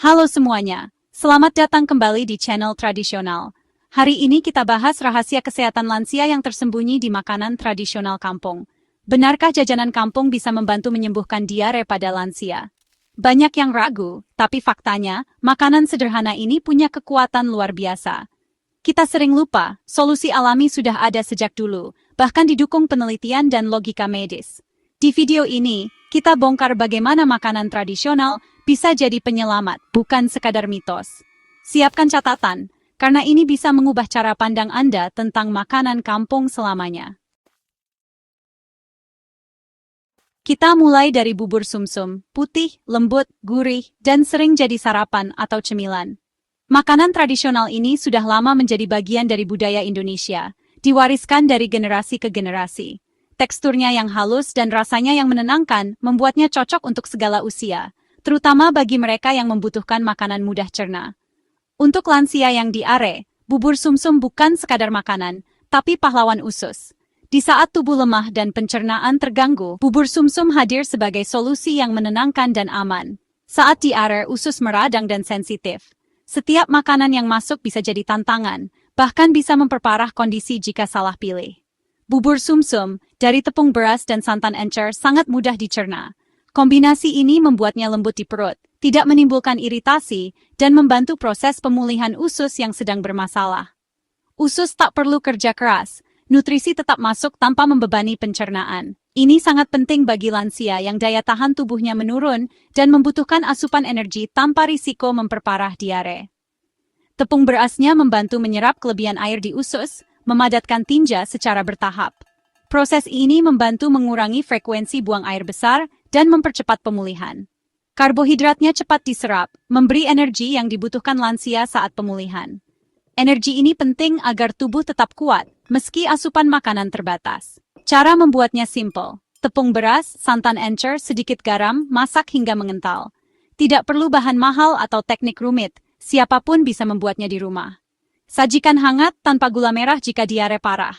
Halo semuanya, selamat datang kembali di channel tradisional. Hari ini kita bahas rahasia kesehatan lansia yang tersembunyi di makanan tradisional kampung. Benarkah jajanan kampung bisa membantu menyembuhkan diare pada lansia? Banyak yang ragu, tapi faktanya, makanan sederhana ini punya kekuatan luar biasa. Kita sering lupa, solusi alami sudah ada sejak dulu, bahkan didukung penelitian dan logika medis. Di video ini, kita bongkar bagaimana makanan tradisional bisa jadi penyelamat, bukan sekadar mitos. Siapkan catatan, karena ini bisa mengubah cara pandang Anda tentang makanan kampung selamanya. Kita mulai dari bubur sumsum, putih, lembut, gurih, dan sering jadi sarapan atau cemilan. Makanan tradisional ini sudah lama menjadi bagian dari budaya Indonesia, diwariskan dari generasi ke generasi. Teksturnya yang halus dan rasanya yang menenangkan membuatnya cocok untuk segala usia, terutama bagi mereka yang membutuhkan makanan mudah cerna. Untuk lansia yang diare, bubur sumsum bukan sekadar makanan, tapi pahlawan usus. Di saat tubuh lemah dan pencernaan terganggu, bubur sumsum hadir sebagai solusi yang menenangkan dan aman. Saat diare, usus meradang dan sensitif. Setiap makanan yang masuk bisa jadi tantangan, bahkan bisa memperparah kondisi jika salah pilih. Bubur sumsum, dari tepung beras dan santan encer sangat mudah dicerna. Kombinasi ini membuatnya lembut di perut, tidak menimbulkan iritasi, dan membantu proses pemulihan usus yang sedang bermasalah. Usus tak perlu kerja keras, nutrisi tetap masuk tanpa membebani pencernaan. Ini sangat penting bagi lansia yang daya tahan tubuhnya menurun dan membutuhkan asupan energi tanpa risiko memperparah diare. Tepung berasnya membantu menyerap kelebihan air di usus, memadatkan tinja secara bertahap. Proses ini membantu mengurangi frekuensi buang air besar dan mempercepat pemulihan. Karbohidratnya cepat diserap, memberi energi yang dibutuhkan lansia saat pemulihan. Energi ini penting agar tubuh tetap kuat, meski asupan makanan terbatas. Cara membuatnya simple. Tepung beras, santan encer, sedikit garam, masak hingga mengental. Tidak perlu bahan mahal atau teknik rumit, siapapun bisa membuatnya di rumah. Sajikan hangat tanpa gula merah jika diare parah.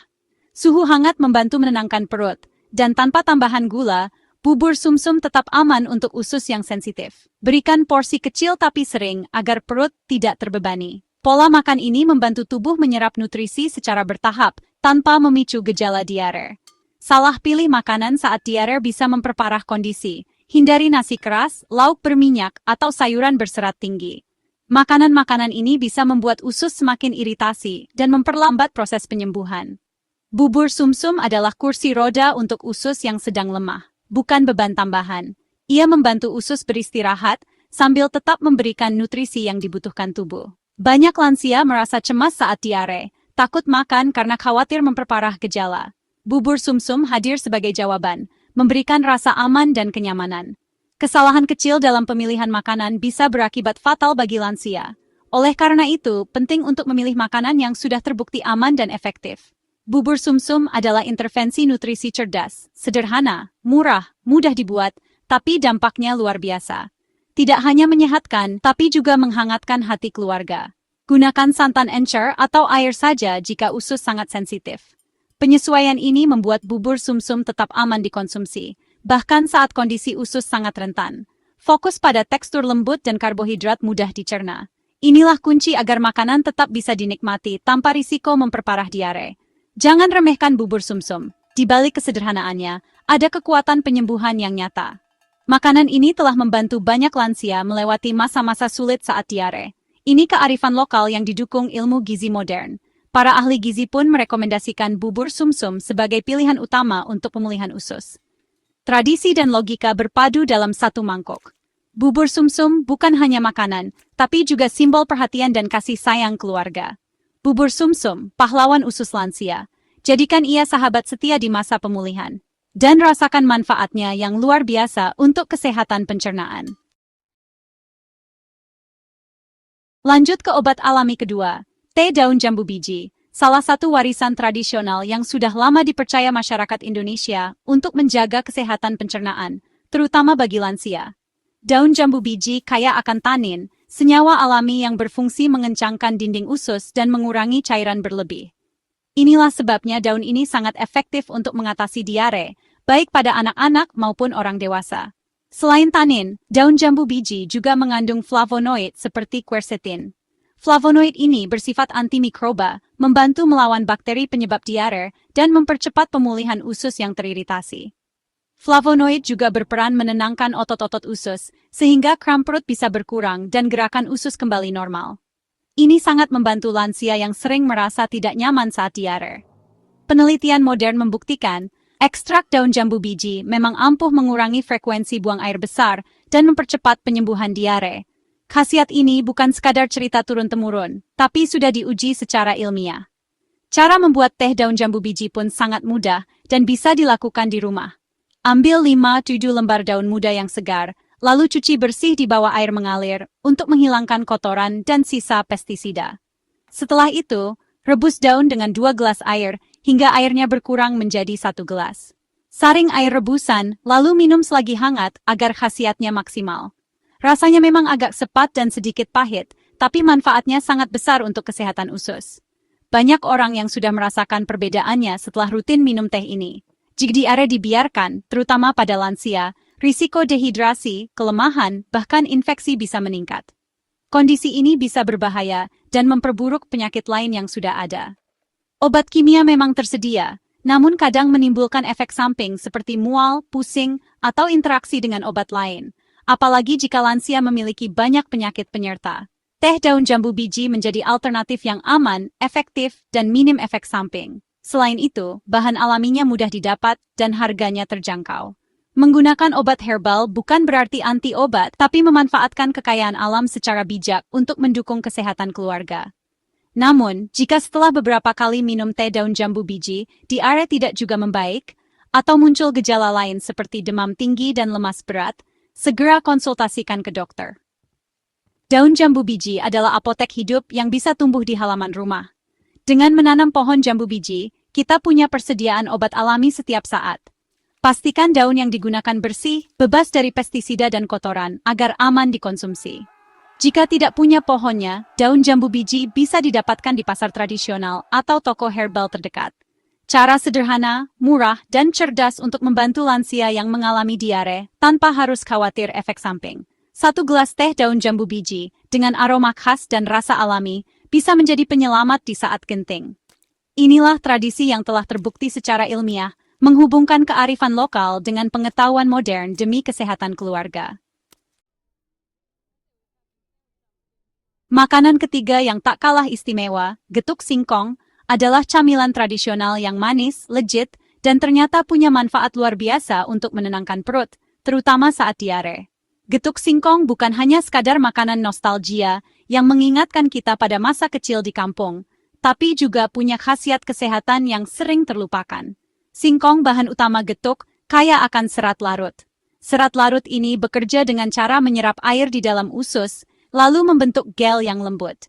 Suhu hangat membantu menenangkan perut, dan tanpa tambahan gula, bubur sumsum tetap aman untuk usus yang sensitif. Berikan porsi kecil tapi sering agar perut tidak terbebani. Pola makan ini membantu tubuh menyerap nutrisi secara bertahap tanpa memicu gejala diare. Salah pilih makanan saat diare bisa memperparah kondisi. Hindari nasi keras, lauk berminyak, atau sayuran berserat tinggi. Makanan-makanan ini bisa membuat usus semakin iritasi dan memperlambat proses penyembuhan. Bubur sumsum adalah kursi roda untuk usus yang sedang lemah, bukan beban tambahan. Ia membantu usus beristirahat sambil tetap memberikan nutrisi yang dibutuhkan tubuh. Banyak lansia merasa cemas saat diare, takut makan karena khawatir memperparah gejala. Bubur sumsum hadir sebagai jawaban, memberikan rasa aman dan kenyamanan. Kesalahan kecil dalam pemilihan makanan bisa berakibat fatal bagi lansia. Oleh karena itu, penting untuk memilih makanan yang sudah terbukti aman dan efektif. Bubur sumsum adalah intervensi nutrisi cerdas, sederhana, murah, mudah dibuat, tapi dampaknya luar biasa. Tidak hanya menyehatkan, tapi juga menghangatkan hati keluarga. Gunakan santan encer atau air saja jika usus sangat sensitif. Penyesuaian ini membuat bubur sumsum tetap aman dikonsumsi, bahkan saat kondisi usus sangat rentan. Fokus pada tekstur lembut dan karbohidrat mudah dicerna. Inilah kunci agar makanan tetap bisa dinikmati tanpa risiko memperparah diare. Jangan remehkan bubur sumsum. Di balik kesederhanaannya, ada kekuatan penyembuhan yang nyata. Makanan ini telah membantu banyak lansia melewati masa-masa sulit saat diare. Ini kearifan lokal yang didukung ilmu gizi modern. Para ahli gizi pun merekomendasikan bubur sumsum sebagai pilihan utama untuk pemulihan usus. Tradisi dan logika berpadu dalam satu mangkok. Bubur sumsum bukan hanya makanan, tapi juga simbol perhatian dan kasih sayang keluarga. Bubur sumsum, pahlawan usus lansia. Jadikan ia sahabat setia di masa pemulihan. Dan rasakan manfaatnya yang luar biasa untuk kesehatan pencernaan. Lanjut ke obat alami kedua, teh daun jambu biji. Salah satu warisan tradisional yang sudah lama dipercaya masyarakat Indonesia untuk menjaga kesehatan pencernaan, terutama bagi lansia. Daun jambu biji kaya akan tanin, senyawa alami yang berfungsi mengencangkan dinding usus dan mengurangi cairan berlebih. Inilah sebabnya daun ini sangat efektif untuk mengatasi diare, baik pada anak-anak maupun orang dewasa. Selain tanin, daun jambu biji juga mengandung flavonoid seperti quercetin. Flavonoid ini bersifat antimikroba, membantu melawan bakteri penyebab diare, dan mempercepat pemulihan usus yang teriritasi. Flavonoid juga berperan menenangkan otot-otot usus, sehingga kram perut bisa berkurang dan gerakan usus kembali normal. Ini sangat membantu lansia yang sering merasa tidak nyaman saat diare. Penelitian modern membuktikan, ekstrak daun jambu biji memang ampuh mengurangi frekuensi buang air besar dan mempercepat penyembuhan diare. Khasiat ini bukan sekadar cerita turun-temurun, tapi sudah diuji secara ilmiah. Cara membuat teh daun jambu biji pun sangat mudah dan bisa dilakukan di rumah. Ambil 5-7 lembar daun muda yang segar, lalu cuci bersih di bawah air mengalir untuk menghilangkan kotoran dan sisa pestisida. Setelah itu, rebus daun dengan 2 gelas air hingga airnya berkurang menjadi 1 gelas. Saring air rebusan, lalu minum selagi hangat agar khasiatnya maksimal. Rasanya memang agak sepat dan sedikit pahit, tapi manfaatnya sangat besar untuk kesehatan usus. Banyak orang yang sudah merasakan perbedaannya setelah rutin minum teh ini. Jika diare dibiarkan, terutama pada lansia, risiko dehidrasi, kelemahan, bahkan infeksi bisa meningkat. Kondisi ini bisa berbahaya dan memperburuk penyakit lain yang sudah ada. Obat kimia memang tersedia, namun kadang menimbulkan efek samping seperti mual, pusing, atau interaksi dengan obat lain. Apalagi jika lansia memiliki banyak penyakit penyerta. Teh daun jambu biji menjadi alternatif yang aman, efektif, dan minim efek samping. Selain itu, bahan alaminya mudah didapat dan harganya terjangkau. Menggunakan obat herbal bukan berarti anti-obat, tapi memanfaatkan kekayaan alam secara bijak untuk mendukung kesehatan keluarga. Namun, jika setelah beberapa kali minum teh daun jambu biji, diare tidak juga membaik, atau muncul gejala lain seperti demam tinggi dan lemas berat, segera konsultasikan ke dokter. Daun jambu biji adalah apotek hidup yang bisa tumbuh di halaman rumah. Dengan menanam pohon jambu biji, kita punya persediaan obat alami setiap saat. Pastikan daun yang digunakan bersih, bebas dari pestisida dan kotoran, agar aman dikonsumsi. Jika tidak punya pohonnya, daun jambu biji bisa didapatkan di pasar tradisional atau toko herbal terdekat. Cara sederhana, murah, dan cerdas untuk membantu lansia yang mengalami diare tanpa harus khawatir efek samping. 1 gelas teh daun jambu biji dengan aroma khas dan rasa alami bisa menjadi penyelamat di saat genting. Inilah tradisi yang telah terbukti secara ilmiah, menghubungkan kearifan lokal dengan pengetahuan modern demi kesehatan keluarga. Makanan ketiga yang tak kalah istimewa, getuk singkong, adalah camilan tradisional yang manis, legit, dan ternyata punya manfaat luar biasa untuk menenangkan perut, terutama saat diare. Getuk singkong bukan hanya sekadar makanan nostalgia yang mengingatkan kita pada masa kecil di kampung, tapi juga punya khasiat kesehatan yang sering terlupakan. Singkong bahan utama getuk, kaya akan serat larut. Serat larut ini bekerja dengan cara menyerap air di dalam usus, lalu membentuk gel yang lembut.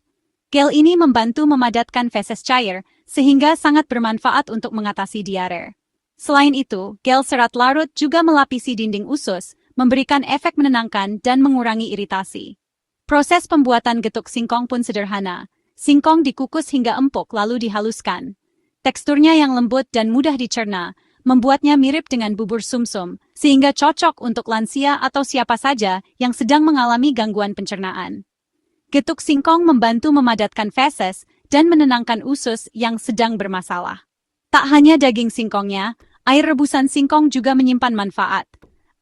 Gel ini membantu memadatkan feses cair, sehingga sangat bermanfaat untuk mengatasi diare. Selain itu, gel serat larut juga melapisi dinding usus, memberikan efek menenangkan dan mengurangi iritasi. Proses pembuatan getuk singkong pun sederhana. Singkong dikukus hingga empuk lalu dihaluskan. Teksturnya yang lembut dan mudah dicerna, membuatnya mirip dengan bubur sumsum, sehingga cocok untuk lansia atau siapa saja yang sedang mengalami gangguan pencernaan. Getuk singkong membantu memadatkan feses dan menenangkan usus yang sedang bermasalah. Tak hanya daging singkongnya, air rebusan singkong juga menyimpan manfaat.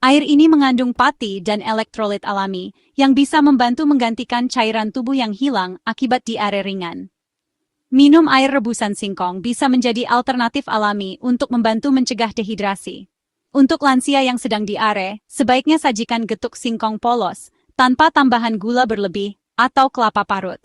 Air ini mengandung pati dan elektrolit alami yang bisa membantu menggantikan cairan tubuh yang hilang akibat diare ringan. Minum air rebusan singkong bisa menjadi alternatif alami untuk membantu mencegah dehidrasi. Untuk lansia yang sedang diare, sebaiknya sajikan getuk singkong polos, tanpa tambahan gula berlebih atau kelapa parut.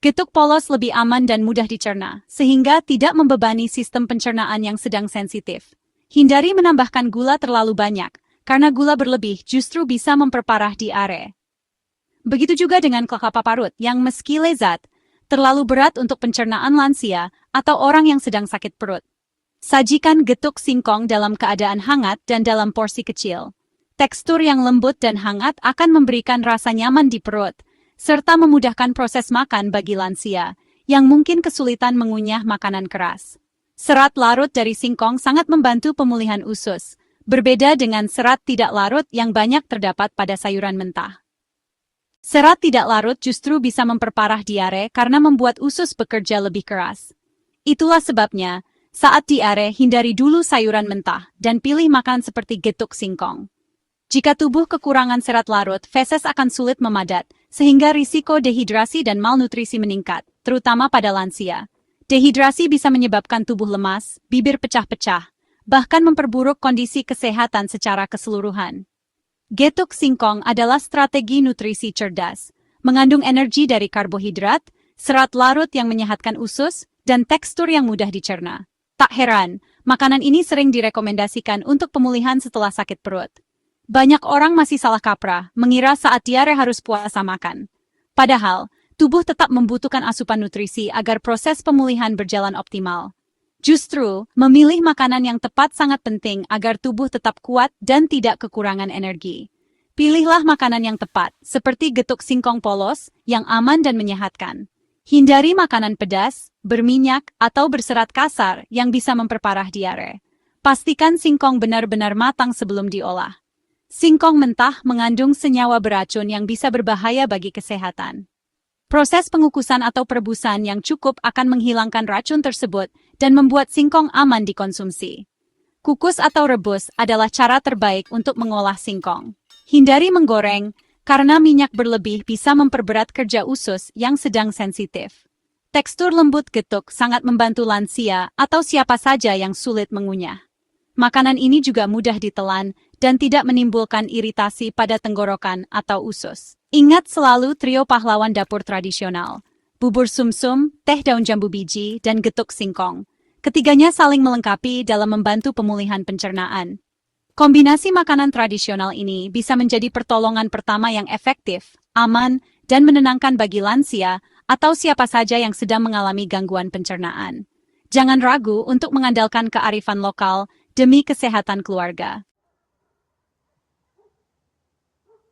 Getuk polos lebih aman dan mudah dicerna, sehingga tidak membebani sistem pencernaan yang sedang sensitif. Hindari menambahkan gula terlalu banyak, karena gula berlebih justru bisa memperparah diare. Begitu juga dengan kelapa parut yang meski lezat, terlalu berat untuk pencernaan lansia atau orang yang sedang sakit perut. Sajikan getuk singkong dalam keadaan hangat dan dalam porsi kecil. Tekstur yang lembut dan hangat akan memberikan rasa nyaman di perut, serta memudahkan proses makan bagi lansia yang mungkin kesulitan mengunyah makanan keras. Serat larut dari singkong sangat membantu pemulihan usus, berbeda dengan serat tidak larut yang banyak terdapat pada sayuran mentah. Serat tidak larut justru bisa memperparah diare karena membuat usus bekerja lebih keras. Itulah sebabnya, saat diare hindari dulu sayuran mentah dan pilih makan seperti getuk singkong. Jika tubuh kekurangan serat larut, feses akan sulit memadat, sehingga risiko dehidrasi dan malnutrisi meningkat, terutama pada lansia. Dehidrasi bisa menyebabkan tubuh lemas, bibir pecah-pecah, bahkan memperburuk kondisi kesehatan secara keseluruhan. Getuk singkong adalah strategi nutrisi cerdas, mengandung energi dari karbohidrat, serat larut yang menyehatkan usus, dan tekstur yang mudah dicerna. Tak heran, makanan ini sering direkomendasikan untuk pemulihan setelah sakit perut. Banyak orang masih salah kaprah, mengira saat diare harus puasa makan. Padahal, tubuh tetap membutuhkan asupan nutrisi agar proses pemulihan berjalan optimal. Justru, memilih makanan yang tepat sangat penting agar tubuh tetap kuat dan tidak kekurangan energi. Pilihlah makanan yang tepat, seperti getuk singkong polos, yang aman dan menyehatkan. Hindari makanan pedas, berminyak, atau berserat kasar yang bisa memperparah diare. Pastikan singkong benar-benar matang sebelum diolah. Singkong mentah mengandung senyawa beracun yang bisa berbahaya bagi kesehatan. Proses pengukusan atau perebusan yang cukup akan menghilangkan racun tersebut dan membuat singkong aman dikonsumsi. Kukus atau rebus adalah cara terbaik untuk mengolah singkong. Hindari menggoreng, karena minyak berlebih bisa memperberat kerja usus yang sedang sensitif. Tekstur lembut getuk sangat membantu lansia atau siapa saja yang sulit mengunyah. Makanan ini juga mudah ditelan dan tidak menimbulkan iritasi pada tenggorokan atau usus. Ingat selalu trio pahlawan dapur tradisional, bubur sumsum, teh daun jambu biji, dan getuk singkong. Ketiganya saling melengkapi dalam membantu pemulihan pencernaan. Kombinasi makanan tradisional ini bisa menjadi pertolongan pertama yang efektif, aman, dan menenangkan bagi lansia atau siapa saja yang sedang mengalami gangguan pencernaan. Jangan ragu untuk mengandalkan kearifan lokal demi kesehatan keluarga.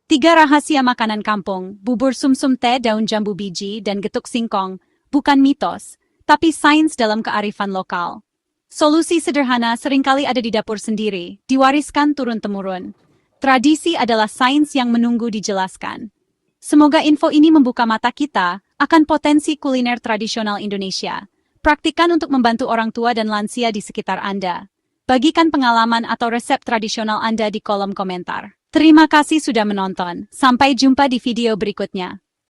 3 rahasia makanan kampung, bubur sumsum, teh daun jambu biji, dan getuk singkong, bukan mitos, tapi sains dalam kearifan lokal. Solusi sederhana seringkali ada di dapur sendiri, diwariskan turun-temurun. Tradisi adalah sains yang menunggu dijelaskan. Semoga info ini membuka mata kita akan potensi kuliner tradisional Indonesia. Praktikan untuk membantu orang tua dan lansia di sekitar Anda. Bagikan pengalaman atau resep tradisional Anda di kolom komentar. Terima kasih sudah menonton. Sampai jumpa di video berikutnya.